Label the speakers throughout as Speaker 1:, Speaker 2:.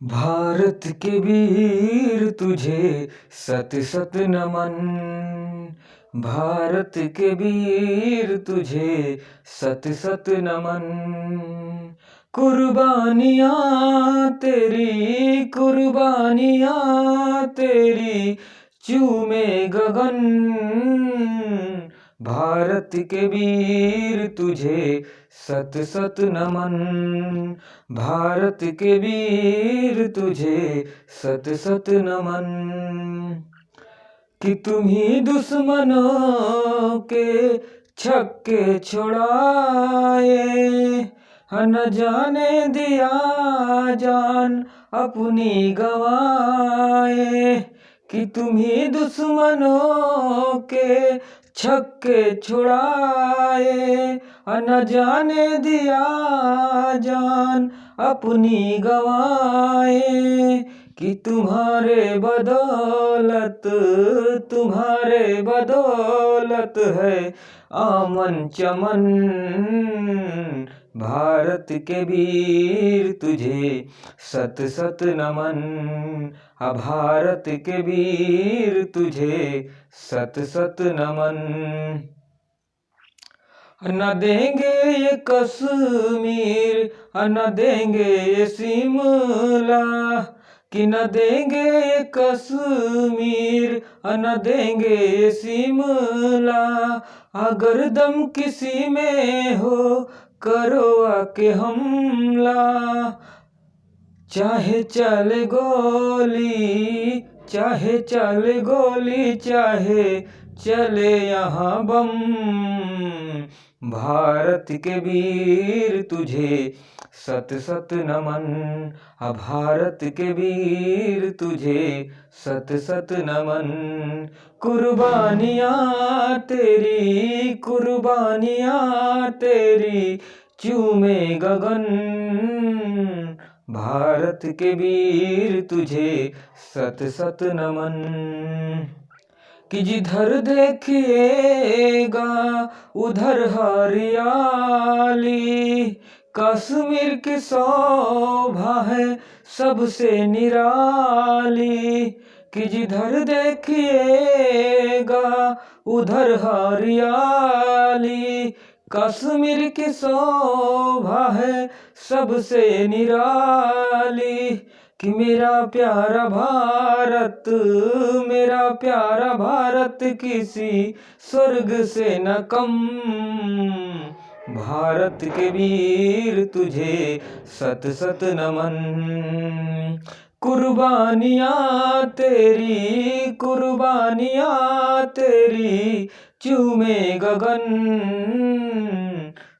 Speaker 1: भारत के वीर तुझे सत सत नमन। भारत के वीर तुझे सत सत नमन। कुर्बानियाँ तेरी, कुर्बानियाँ तेरी चूमे गगन। भारत के वीर तुझे सत सत नमन। भारत के वीर तुझे सत सत नमन। कि तुम्ही दुश्मनों के छक्के छुड़ाए, न जाने दिया जान अपनी गवाए। कि तुम्ही दुश्मनों के छक्के छुड़ाए, न जाने दिया जान अपनी गवाए। कि तुम्हारे बदौलत है आमन चमन। भारत के वीर तुझे सत सत नमन। भारत के वीर तुझे सत सत नमन। न देंगे ये कश्मीर, न देंगे ये शिमला। कि न देंगे ये कश्मीर, न देंगे ये शिमला। अगर दम किसी में हो करो आके हमला। चाहे चले गोली, चाहे चले गोली, चाहे चले यहाँ बम। भारत के वीर तुझे सत सत नमन। भारत के वीर तुझे सत सत नमन। कुर्बानियाँ तेरी, कुर्बानियाँ तेरी चूमे गगन। भारत के वीर तुझे सत सत नमन। कि जिधर देखिएगा उधर हरियाली। कश्मीर की शोभा है सबसे निराली। कि जिधर देखिएगा उधर हरियाली। कश्मीर की शोभा है सबसे निराली। कि मेरा प्यारा भारत किसी स्वर्ग से न कम। भारत के वीर तुझे सत सत नमन। कुर्बानियाँ तेरी, कुर्बानियाँ तेरी चूमे गगन।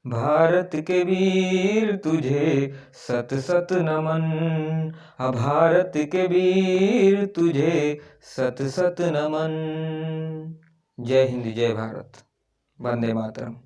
Speaker 1: भारत के वीर तुझे सत सत नमन। भारत के वीर तुझे सत सत नमन। जय हिंद, जय भारत, वंदे मातरम।